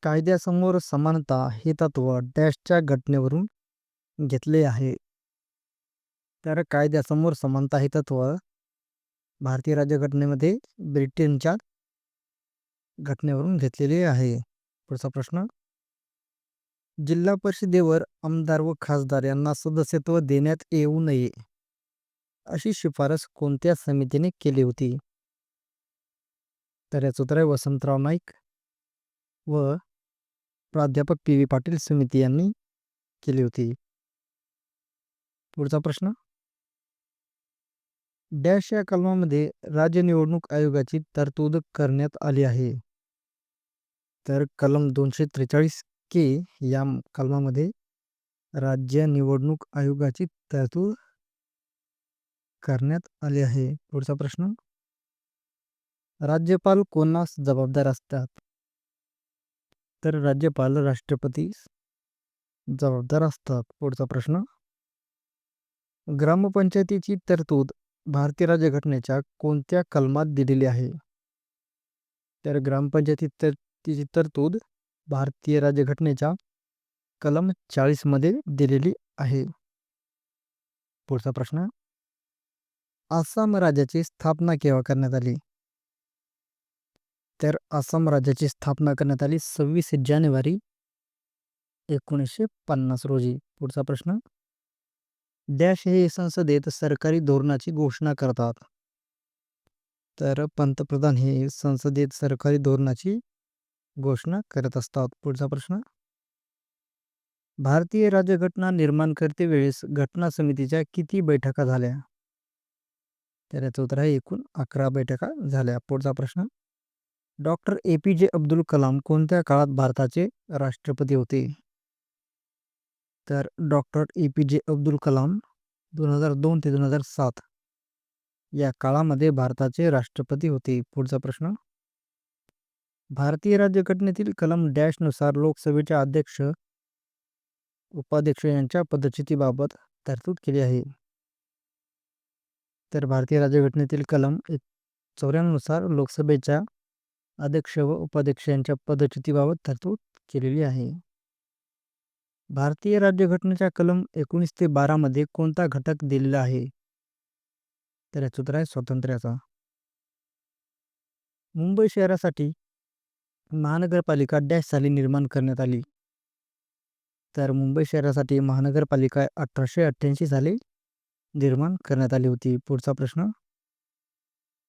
कायद्यासमोर समानता हे तत्व डॅशच्या घटनेवरून घेतले आहे. तर कायद्यासमोर समानता हे तत्व भारतीय राज्यघटनेमध्ये ब्रिटनच्या घटनेवरून घेतलेले आहे. पुढचा प्रश्न. जिल्हा परिषदेवर आमदार व खासदार यांना सदस्यत्व देण्यात येऊ नये अशी शिफारस कोणत्या समितीने केली होती? तर याचं उत्तर आहे वसंतराव नाईक व प्राध्यापक पी.व्ही. पाटील समिती यांनी केली होती. पुढचा प्रश्न. डॅश या कलमामध्ये राज्य निवडणूक आयोगाची तरतूद करण्यात आली आहे. तर कलम 243 के या कलमामध्ये राज्य निवडणूक आयोगाची तरतूद करण्यात आली आहे. पुढचा प्रश्न. राज्यपाल कोणास जबाबदार असतात? तर राज्यपाल राष्ट्रपतीस जबाबदार असतात. पुढचा प्रश्न. ग्रामपंचायतीची तरतूद भारतीय राज्यघटनेच्या कोणत्या कलमात दिलेली आहे? तर ग्रामपंचायतीची तरतूद भारतीय राज्यघटनेच्या कलम 40 मध्ये दिलेली आहे. पुढचा प्रश्न. आसाम राज्याची स्थापना केव्हा करण्यात आली? तर आसाम राज्याची स्थापना करण्यात आली 26 जानेवारी 1950 रोजी. पुढचा प्रश्न. डॅश हे संसदेत सरकारी धोरणाची घोषणा करतात. तर पंतप्रधान हे संसदेत सरकारी धोरणाची घोषणा करत असतात. पुढचा प्रश्न. भारतीय राज्यघटना निर्माण करते वेळेस घटना समितीच्या किती बैठका झाल्या? तर याचं उत्तर आहे एकूण 11 बैठका झाल्या. पुढचा प्रश्न. Doctor APJ. अब्दुल कलाम कोणत्या काळात भारताचे राष्ट्रपती होते? तर डॉक्टर ए.पी.जे. अब्दुल कलाम 2002 ते 2007 या काळामध्ये भारताचे राष्ट्रपती होते. पुढचा प्रश्न. भारतीय राज्यघटनेतील कलम डॅशनुसार लोकसभेचे अध्यक्ष उपाध्यक्ष यांच्या पदच्युतीबाबत तरतूद केली आहे. तर भारतीय राज्यघटनेतील कलम 94 नुसार लोकसभेच्या अध्यक्ष व उपाध्यक्ष यांच्या पदच्युतीबाबत तरतूद केलेली आहे. भारतीय राज्यघटनेच्या कलम 19 ते 12 मध्ये कोणता घटक दिलेला आहे? तर याचं उत्तर आहे स्वातंत्र्याचा. मुंबई शहरासाठी महानगरपालिका डॅश साली निर्माण करण्यात आली? तर मुंबई शहरासाठी महानगरपालिका 1888 साली निर्माण करण्यात आली होती. पुढचा प्रश्न.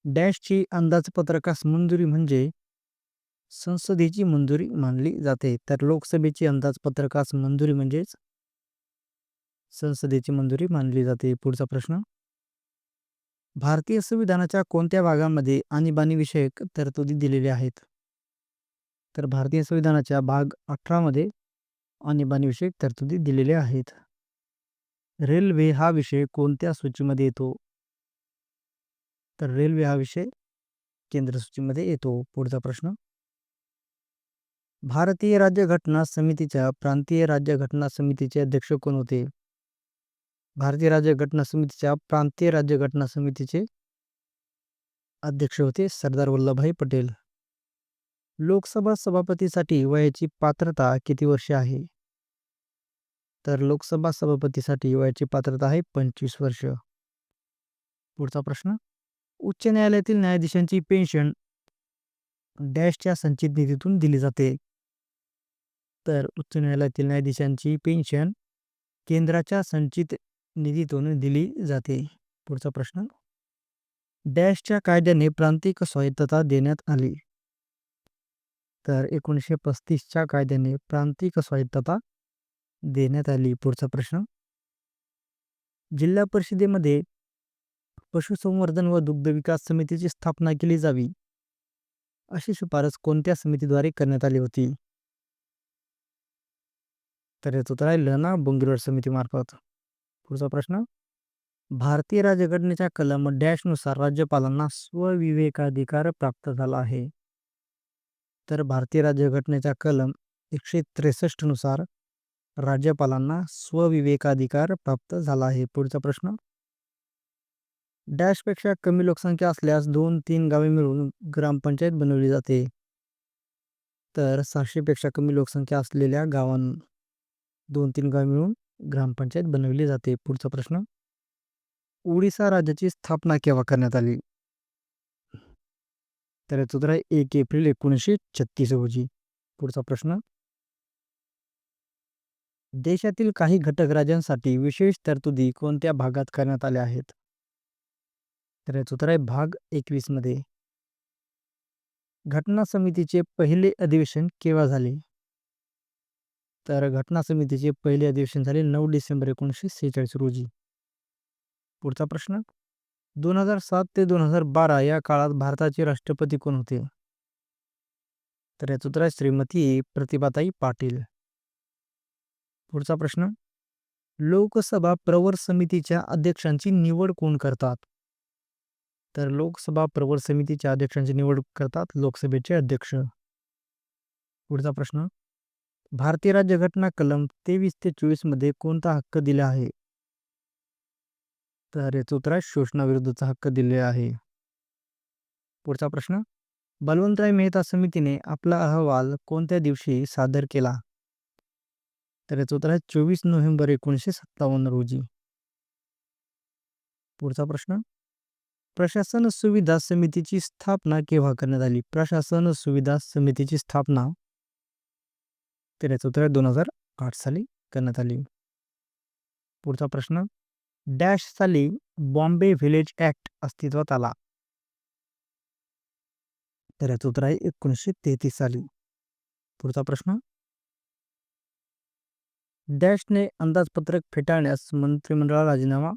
डॅशची अंदाजपत्रकास मंजुरी म्हणजे संसदेची मंजुरी मानली जाते. तर लोकसभेची अंदाजपत्रकास मंजुरी म्हणजेच संसदेची मंजुरी मानली जाते. पुढचा प्रश्न. भारतीय संविधानाच्या कोणत्या भागामध्ये आणीबाणी विषयक तरतुदी दिलेल्या आहेत? तर भारतीय संविधानाच्या भाग 18 मध्ये आणीबाणी विषयक तरतुदी दिलेल्या आहेत. रेल्वे हा विषय कोणत्या सूचीमध्ये येतो? तर रेल्वे हा विषय केंद्र सूचीमध्ये येतो. पुढचा प्रश्न. भारतीय राज्यघटना समितीच्या प्रांतीय राज्यघटना समितीचे अध्यक्ष कोण होते? भारतीय राज्यघटना समितीच्या प्रांतीय राज्यघटना समितीचे अध्यक्ष होते सरदार वल्लभभाई पटेल. लोकसभा सभापतीसाठी वयाची पात्रता किती वर्षे आहे? तर लोकसभा सभापतीसाठी वयाची पात्रता आहे 25 वर्ष. पुढचा प्रश्न. उच्च न्यायालयातील न्यायाधीशांची पेन्शन डॅशच्या संचित निधीतून दिली जाते? तर उच्च न्यायालयातील न्यायाधीशांची पेन्शन केंद्राच्या संचित निधीतून दिली जाते. पुढचा प्रश्न. डॅशच्या कायद्याने प्रांतिक स्वायत्तता देण्यात आली? तर 1935च्या कायद्याने प्रांतिक स्वायत्तता देण्यात आली. पुढचा प्रश्न. जिल्हा परिषदेमध्ये पशुसंवर्धन व दुग्ध विकास समितीची स्थापना केली जावी अशी शिफारस कोणत्या समितीद्वारे करण्यात आली होती? तर याचं उत्तर आहे लना बोंगिरवाड समितीमार्फत. पुढचा प्रश्न. भारतीय राज्यघटनेच्या कलम डॅशनुसार राज्यपालांना स्वविवेकाधिकार प्राप्त झाला आहे? तर भारतीय राज्यघटनेच्या कलम 163 नुसार राज्यपालांना स्वविवेकाधिकार प्राप्त झाला आहे. पुढचा प्रश्न. डॅशपेक्षा कमी लोकसंख्या असल्यास 2-3 गावे मिळून ग्रामपंचायत बनवली जाते? तर 600 पेक्षा कमी लोकसंख्या असलेल्या 2-3 गाव मिळून ग्रामपंचायत बनवली जाते. पुढचा प्रश्न. ओडिसा राज्याची स्थापना केव्हा करण्यात आली? तर याचं उत्तर आहे 1 एप्रिल 1936 रोजी. पुढचा प्रश्न. देशातील काही घटक राज्यांसाठी विशेष तरतुदी कोणत्या भागात करण्यात आल्या आहेत? तर याचं उत्तर आहे भाग 21 मध्ये. घटना समितीचे पहिले अधिवेशन केव्हा झाले? तर घटना समितीचे पहिले अधिवेशन झाले 9 डिसेंबर 1946 रोजी. पुढचा प्रश्न. 2007 ते 2012 या काळात भारताचे राष्ट्रपती कोण होते? तर याचं उत्तर आहे श्रीमती प्रतिभाताई पाटील. पुढचा प्रश्न. लोकसभा प्रवर समितीच्या अध्यक्षांची निवड कोण करतात? तर लोकसभा प्रवर समितीच्या अध्यक्षांची निवड करतात लोकसभेचे अध्यक्ष. पुढचा प्रश्न. भारतीय राज्यघटना कलम 23 ते 24 मध्ये कोणता हक्क दिला आहे? तर याचं उत्तर आहे शोषणाविरुद्धचा हक्क दिले आहे. पुढचा प्रश्न. बलवंतराय मेहता समितीने आपला अहवाल कोणत्या दिवशी सादर केला? तर याचं उत्तर आहे 24 नोव्हेंबर 1957 रोजी. पुढचा प्रश्न. प्रशासन सुविधा समितीची स्थापना केव्हा करण्यात आली? प्रशासन सुविधा समितीची स्थापना तर याचं उत्तर 2008 साली करण्यात आली. पुढचा प्रश्न. डॅश साली बॉम्बे व्हिलेज ऍक्ट अस्तित्वात आला? तर याचं उत्तर आहे 1933 साली. पुढचा प्रश्न. डॅशने अंदाजपत्रक फेटाळण्यास मंत्रिमंडळाला राजीनामा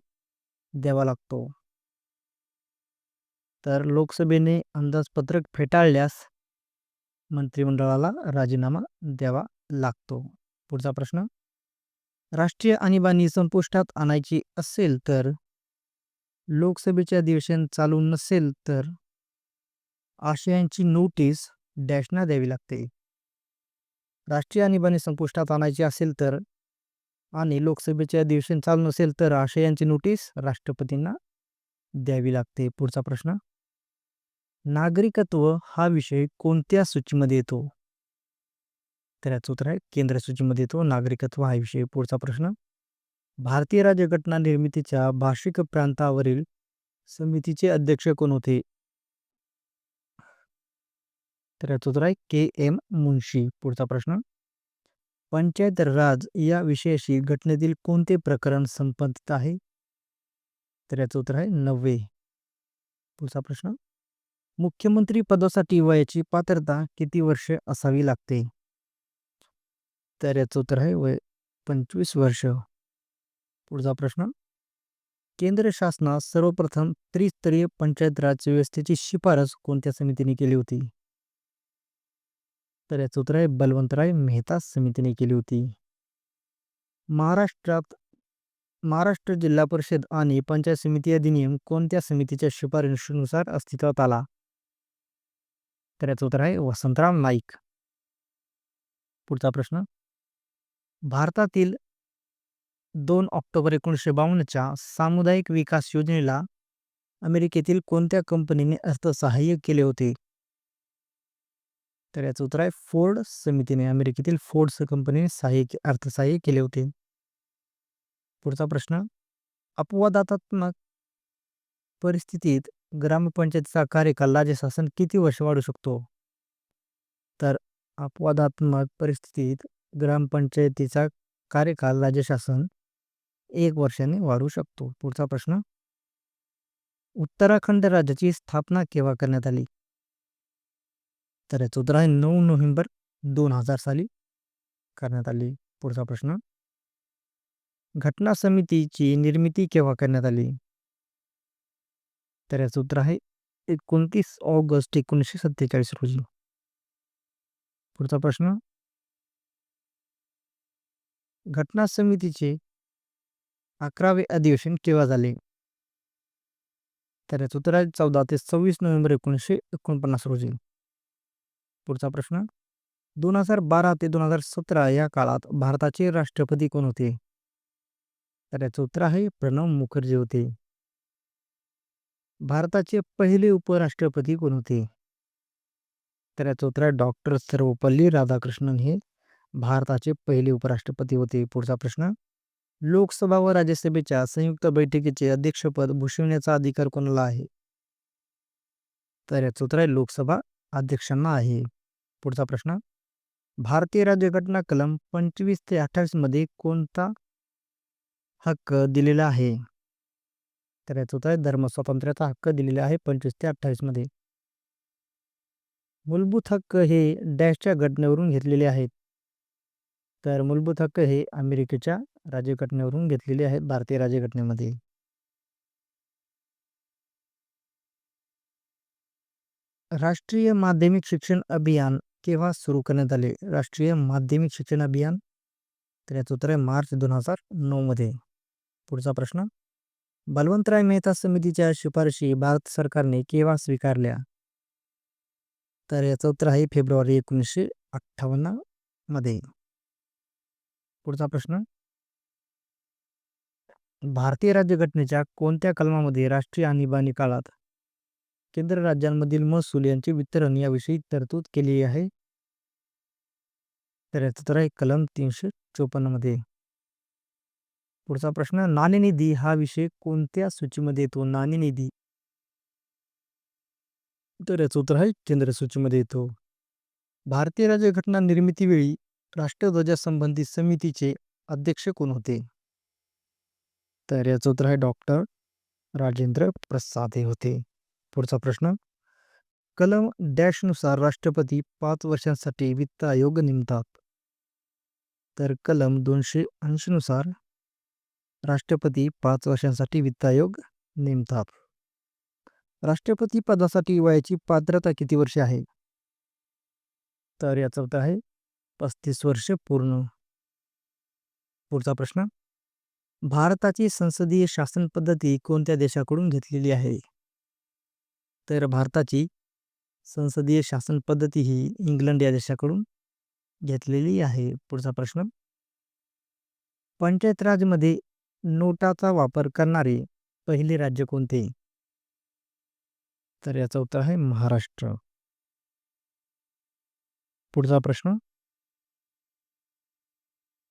द्यावा लागतो? तर लोकसभेने अंदाजपत्रक फेटाळल्यास मंत्रिमंडळाला राजीनामा द्यावा लागतो. पुढचा प्रश्न. राष्ट्रीय आणीबाणी संपुष्टात आणायची असेल तर लोकसभेचे अधिवेशन चालू नसेल तर आशयांची नोटीस डॅशना द्यावी लागते. राष्ट्रीय आणीबाणी संपुष्टात आणायची असेल तर आणि लोकसभेचे अधिवेशन चालू नसेल तर आशयांची नोटीस राष्ट्रपतींना द्यावी लागते. पुढचा प्रश्न. नागरिकत्व हा विषय कोणत्या सूचीमध्ये येतो? तर याचं उत्तर आहे केंद्र सूचीमध्ये येतो नागरिकत्व हा विषय. पुढचा प्रश्न. भारतीय राज्यघटना निर्मितीच्या भाषिक प्रांतावरील समितीचे अध्यक्ष कोण होते? तर याचं उत्तर आहे के.एम. मुन्शी. पुढचा प्रश्न. पंचायत राज या विषयाशी घटनेतील कोणते प्रकरण संबंधित आहे? तर याचं उत्तर आहे 9वे. पुढचा प्रश्न. मुख्यमंत्री पदासाठी वयाची पात्रता किती वर्ष असावी लागते? तर याचं उत्तर आहे वय 25 वर्ष. पुढचा प्रश्न. केंद्र शासनास सर्वप्रथम त्रिस्तरीय पंचायत राज व्यवस्थेची शिफारस कोणत्या समितीने केली होती? तर याचं उत्तर आहे बलवंतराय मेहता समितीने केली होती. महाराष्ट्र जिल्हा परिषद आणि पंचायत समिती अधिनियम कोणत्या समितीच्या शिफारशीनुसार अस्तित्वात आला? तर याचं उत्तर आहे वसंतराव नाईक. पुढचा प्रश्न. भारतातील 2 ऑक्टोबर 1952च्या सामुदायिक विकास योजनेला अमेरिकेतील कोणत्या कंपनीने अर्थसहाय्य केले होते? तर याचं उत्तर आहे फोर्ड समितीने. अमेरिकेतील फोर्ड कंपनीने अर्थसहाय्य केले होते. पुढचा प्रश्न. अपवादात्मक परिस्थितीत ग्रामपंचायतीचा कार्यकाल राज्य शासन किती वर्ष वाढू शकतो? तर अपवादात्मक परिस्थितीत ग्रामपंचायतीचा कार्यकाल राज्य शासन 1 वर्षाने वाढू शकतो. पुढचा प्रश्न. उत्तराखंड राज्याची स्थापना केव्हा करण्यात आली? तर याचं उत्तर आहे 9 नोव्हेंबर 2000 साली करण्यात आली. पुढचा प्रश्न. घटना समितीची निर्मिती केव्हा करण्यात आली? तर याचं उत्तर आहे 29 ऑगस्ट 1947 रोजी. पुढचा प्रश्न. घटना समितीचे 11वे अधिवेशन केव्हा झाले? तर याचं उत्तर आहे 14 ते 26 नोव्हेंबर 1949 रोजी. पुढचा प्रश्न. 2012 ते 2017 या काळात भारताचे राष्ट्रपती कोण होते? तर याचं उत्तर आहे प्रणव मुखर्जी होते. भारताचे पहिले उपराष्ट्रपती कोण होते? तर याचं उत्तर आहे डॉक्टर सर्वपल्ली राधाकृष्णन हे भारताचे पहिले उपराष्ट्रपती होते. पुढचा प्रश्न, लोकसभा व राज्यसभेच्या संयुक्त बैठकीचे अध्यक्षपद भूषविण्याचा अधिकार कोणाला आहे? तर याचं उत्तर आहे लोकसभा अध्यक्षांना आहे. पुढचा प्रश्न, भारतीय राज्यघटना कलम 25 ते 28 मध्ये कोणता हक्क दिलेला आहे? तर याचं उत्तर आहे धर्मस्वातंत्र्याचा हक्क दिलेला आहे 25 ते 28 मध्ये. मूलभूत हक्क हे डॅशच्या घटनेवरून घेतलेले आहेत. तर मूलभूत हक्क हे अमेरिकेच्या राज्यघटनेवरून घेतलेले आहेत भारतीय राज्यघटनेमध्ये. राष्ट्रीय माध्यमिक शिक्षण अभियान केव्हा सुरू करण्यात आले? राष्ट्रीय माध्यमिक शिक्षण अभियान, तर याचं उत्तर आहे मार्च 2009 मध्ये. पुढचा प्रश्न, बलवंतराय मेहता समितीच्या शिफारशी भारत सरकारने केव्हा स्वीकारल्या? तर याचं उत्तर आहे फेब्रुवारी 1958 मध्ये. पुढचा प्रश्न, भारतीय राज्यघटनेच्या कोणत्या कलमामध्ये राष्ट्रीय आणीबाणी काळात केंद्र राज्यांमधील महसूल यांचे वितरण याविषयी तरतूद केली आहे? तर याचं उत्तर आहे कलम 354 मध्ये. पुढचा प्रश्न, नाणेनिधी हा विषय कोणत्या सूचीमध्ये येतो? नाणेनिधी, तर याचं उत्तर आहे केंद्र सूचीमध्ये येतो. भारतीय राज्यघटना निर्मितीवेळी राष्ट्रध्वजासंबंधी समितीचे अध्यक्ष कोण होते? तर याचं उत्तर आहे डॉक्टर राजेंद्र प्रसाद हे होते. पुढचा प्रश्न, कलम डॅशनुसार राष्ट्रपती 5 वर्षांसाठी वित्त आयोग नेमतात? तर कलम 280 नुसार राष्ट्रपती 5 वर्षांसाठी वित्त आयोग नेमतात. राष्ट्रपती पदासाठी वयाची पात्रता किती वर्षे आहे? तर याचं उत्तर आहे 35 वर्ष पूर्ण. पुढचा प्रश्न, भारताची संसदीय शासन पद्धती कोणत्या देशाकडून घेतलेली आहे? तर भारताची संसदीय शासन पद्धती ही इंग्लंड या देशाकडून घेतलेली आहे. पुढचा प्रश्न, पंचायत राजमध्ये नोटाचा वापर करणारे पहिले राज्य कोणते? तर याचं उत्तर आहे महाराष्ट्र. पुढचा प्रश्न,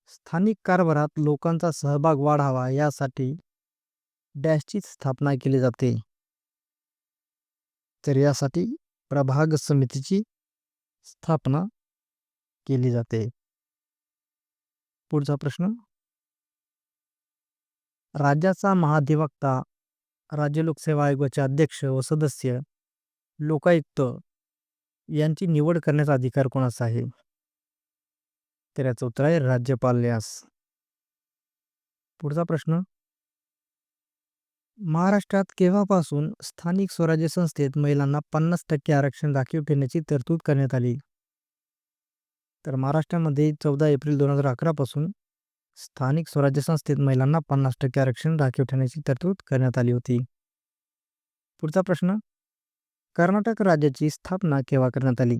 स्थानिक कारभारात लोकांचा सहभाग वाढावा यासाठी डॅशची स्थापना केली जाते? तर यासाठी प्रभाग समितीची स्थापना केली जाते. पुढचा प्रश्न, राज्याचा महाधिवक्ता, राज्य लोकसेवा आयोगाचे अध्यक्ष व सदस्य, लोकायुक्त यांची निवड करण्याचा अधिकार कोणाचा आहे? तर याचं उत्तर आहे राज्यपाल यास. पुढचा प्रश्न, महाराष्ट्रात केव्हापासून स्थानिक स्वराज्य संस्थेत महिलांना 50% आरक्षण राखीव ठेवण्याची तरतूद करण्यात आली? तर महाराष्ट्रामध्ये 14 एप्रिल 2011 पासून स्थानिक स्वराज्य संस्थेत महिलांना 50% आरक्षण राखीव ठेवण्याची तरतूद करण्यात आली होती. पुढचा प्रश्न, कर्नाटक राज्याची स्थापना केव्हा करण्यात आली?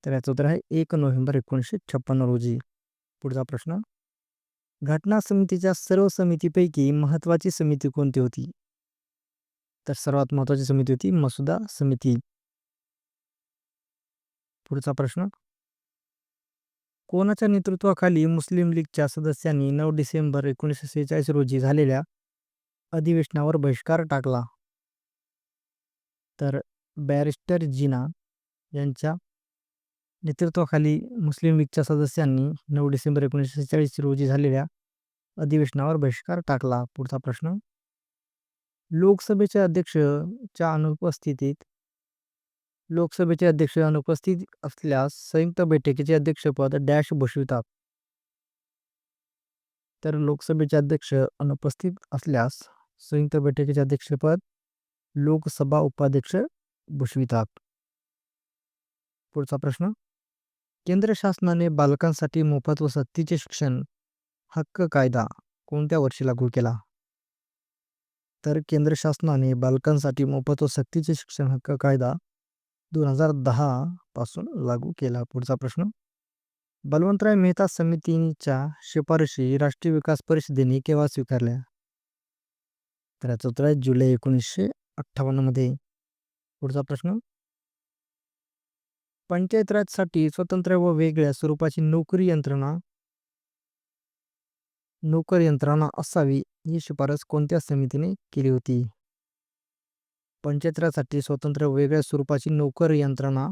तर याचं उत्तर आहे 1 नोव्हेंबर 1956 रोजी. पुढचा प्रश्न, घटना समितीच्या सर्व समितीपैकी महत्वाची समिती कोणती होती? तर सर्वात महत्वाची समिती होती मसुदा समिती. पुढचा प्रश्न, कोणाच्या नेतृत्वाखाली मुस्लिम लीगच्या सदस्यांनी 9 डिसेंबर 1946 रोजी झालेल्या अधिवेशनावर बहिष्कार टाकला? तर बॅरिस्टर जिना यांच्या नेतृत्वाखाली मुस्लिम लीगच्या सदस्यांनी 9 डिसेंबर 1946 रोजी झालेल्या अधिवेशनावर बहिष्कार टाकला. पुढचा प्रश्न, लोकसभेचे अध्यक्ष अनुपस्थित असल्यास संयुक्त बैठकीचे अध्यक्षपद डॅश भूषवितात? तर लोकसभेचे अध्यक्ष अनुपस्थित असल्यास संयुक्त बैठकीचे अध्यक्षपद लोकसभा उपाध्यक्ष भूषवितात. पुढचा प्रश्न, केंद्र शासनाने बालकांसाठी मोफत व सक्तीचे शिक्षण हक्क कायदा कोणत्या वर्षी लागू केला? तर केंद्र शासनाने बालकांसाठी मोफत व सक्तीचे शिक्षण हक्क कायदा 2010 पासून लागू केला. पुढचा प्रश्न, बलवंतराय मेहता समितीच्या शिफारशी राष्ट्रीय विकास परिषदेने केव्हा स्वीकारल्या? तर याचं उत्तर आहे जुलै 1958 मध्ये. पुढचा प्रश्न, पंचायत राजसाठी स्वतंत्र व वेगळ्या स्वरूपाची नोकर यंत्रणा असावी ही शिफारस कोणत्या समितीने केली होती? पंचायत राजसाठी स्वतंत्र व वेगळ्या स्वरूपाची नोकर यंत्रणा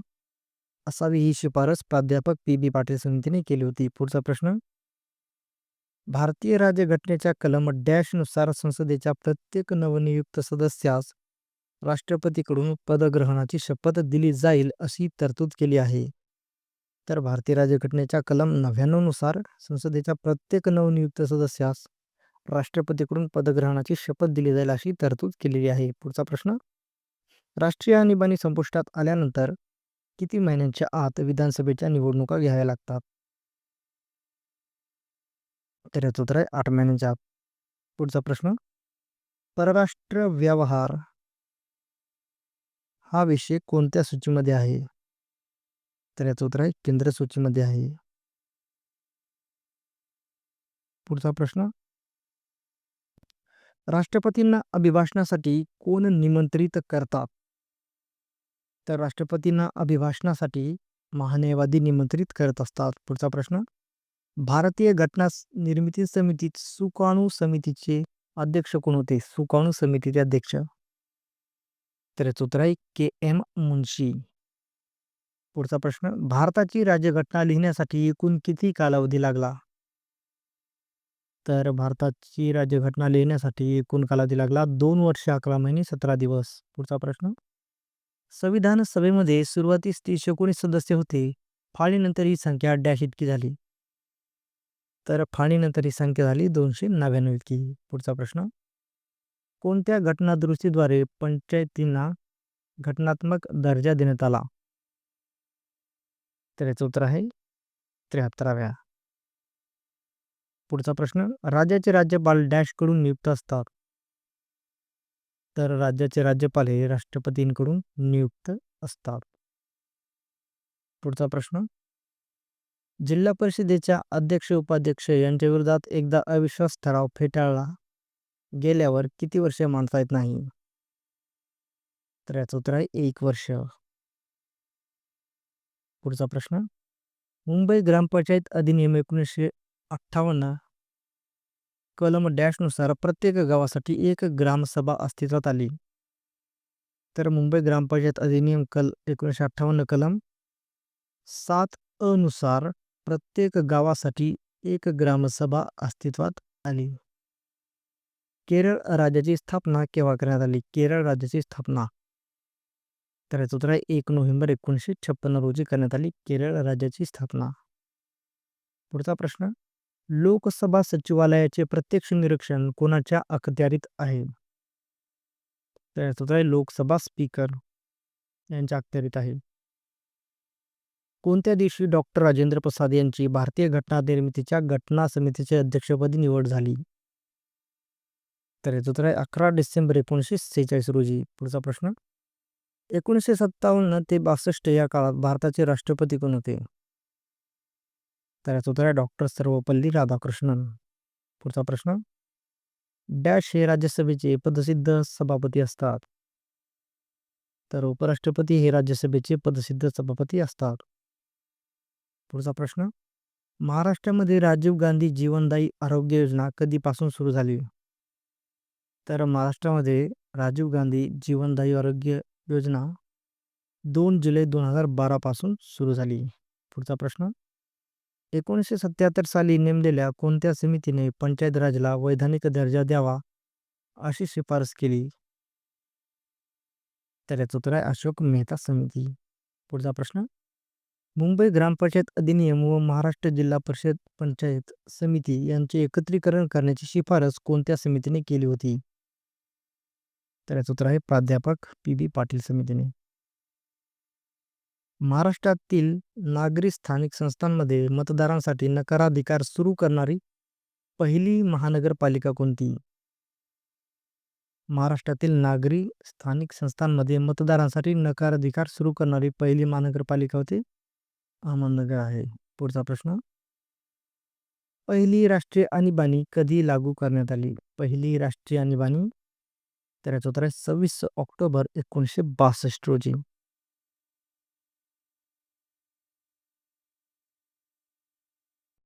असावी ही शिफारस प्राध्यापक पी.बी. पाटील समितीने केली होती. पुढचा प्रश्न. भारतीय राज्यघटनेच्या कलम डॅश नुसार संसदेच्या प्रत्येक नवनियुक्त सदस्यास राष्ट्रपतीकडून पदग्रहणाची शपथ दिली जाईल अशी तरतूद केली आहे. तर भारतीय राज्यघटनेच्या कलम 99 नुसार संसदेच्या प्रत्येक नवनियुक्त सदस्यास राष्ट्रपतीकडून पदग्रहणाची शपथ दिली जाईल अशी तरतूद केलेली आहे. पुढचा प्रश्न. राष्ट्रीय आणीबाणी संपुष्टात आल्यानंतर किती महिन्यांच्या आत विधानसभेच्या निवडणुका घ्याव्या लागतात? तर याचं उत्तर आहे 8 महिन्यांच्या आत. पुढचा प्रश्न. परराष्ट्र व्यवहार हा विषय कोणत्या सूचीमध्ये आहे? तर याचं उत्तर आहे केंद्र सूचीमध्ये आहे. पुढचा प्रश्न. राष्ट्रपतींना अभिभाषणासाठी कोण निमंत्रित करतात? तर राष्ट्रपतींना अभिभाषणासाठी महान्यायवादी निमंत्रित करत असतात. पुढचा प्रश्न. भारतीय घटना निर्मिती समितीत सुकाणू समितीचे अध्यक्ष कोण होते? सुकाणू समितीचे अध्यक्ष. तर याचं उत्तर आहे के.एम. मुन्शी. पुढचा प्रश्न. भारताची राज्यघटना लिहिण्यासाठी एकूण किती कालावधी लागला? तर भारताची राज्यघटना लिहिण्यासाठी एकूण कालावधी लागला 2 वर्ष 11 महिने 17 दिवस. पुढचा प्रश्न. संविधान सभेमध्ये सुरुवातीस 319 सदस्य होते. फाळीनंतर ही संख्या डॅश इतकी झाली? तर फाळीनंतर ही संख्या झाली 299 इतकी. पुढचा प्रश्न. कोणत्या घटना दुरुस्तीद्वारे पंचायतींना घटनात्मक दर्जा देण्यात आला? तर याचं उत्तर आहे 73व्या. पुढचा प्रश्न. राज्याचे राज्यपाल डॅश कडून नियुक्त असतात? तर राज्याचे राज्यपाल हे राष्ट्रपतींकडून नियुक्त असतात. पुढचा प्रश्न. जिल्हा परिषदेच्या अध्यक्ष उपाध्यक्ष यांच्या विरोधात एकदा अविश्वास ठराव फेटाळला गेल्यावर किती वर्षे मांडता येत नाही? तर याचं उत्तर आहे 1 वर्ष. पुढचा प्रश्न. मुंबई ग्रामपंचायत अधिनियम 1958 कलम डॅश नुसार प्रत्येक गावासाठी एक ग्रामसभा अस्तित्वात आली? तर मुंबई ग्रामपंचायत अधिनियम 1958 कलम 7 नुसार प्रत्येक गावासाठी एक ग्रामसभा अस्तित्वात आली. केरळ राज्याची स्थापना केव्हा करण्यात आली? केरळ राज्याची स्थापना. तर याचं उत्तर आहे 1 नोव्हेंबर 1956 रोजी करण्यात आली केरळ राज्याची स्थापना. पुढचा प्रश्न. लोकसभा सचिवालयाचे प्रत्यक्ष निरीक्षण कोणाच्या अखत्यारीत आहे? तर याचं उत्तर आहे लोकसभा स्पीकर यांच्या अखत्यारीत आहे. कोणत्या दिवशी डॉक्टर राजेंद्र प्रसाद यांची भारतीय घटना निर्मितीच्या घटना समितीचे अध्यक्षपदी निवड झाली? तर याचं उत्तर आहे 11 डिसेंबर 1946 रोजी. पुढचा प्रश्न. 1957 ते 62 या काळात भारताचे राष्ट्रपती कोण होते? तर याचं उत्तर आहे डॉक्टर सर्वपल्ली राधाकृष्णन. पुढचा प्रश्न. डॅश हे राज्यसभेचे पदसिद्ध सभापती असतात? तर उपराष्ट्रपती हे राज्यसभेचे पदसिद्ध सभापती असतात. पुढचा प्रश्न. महाराष्ट्रामध्ये राजीव गांधी जीवनदायी आरोग्य योजना कधीपासून सुरू झाली? तर महाराष्ट्रामध्ये राजीव गांधी जीवनदायी आरोग्य योजना 2 जुलै 2012 पासून सुरू झाली. पुढचा प्रश्न. 1977 साली नेमलेल्या कोणत्या समितीने पंचायत राजला वैधानिक दर्जा द्यावा अशी शिफारस केली? तर याचं उत्तर आहे अशोक मेहता समिती. पुढचा प्रश्न. मुंबई ग्रामपंचायत अधिनियम व महाराष्ट्र जिल्हा परिषद पंचायत समिती यांचे एकत्रीकरण करण्याची शिफारस कोणत्या समितीने केली होती? तर याचं उत्तर आहे प्राध्यापक पी.बी. पाटील समितीने. महाराष्ट्रातील नागरी स्थानिक संस्थांमध्ये मतदारांसाठी नकाराधिकार सुरू करणारी पहिली महानगरपालिका कोणती? महाराष्ट्रातील नागरी स्थानिक संस्थांमध्ये मतदारांसाठी नकाराधिकार सुरू करणारी पहिली महानगरपालिका होती अहमदनगर आहे. पुढचा प्रश्न. पहिली राष्ट्रीय आणीबाणी कधी लागू करण्यात आली? पहिली राष्ट्रीय आणीबाणी. तर याचं उत्तर आहे 26 ऑक्टोबर 1962 रोजी.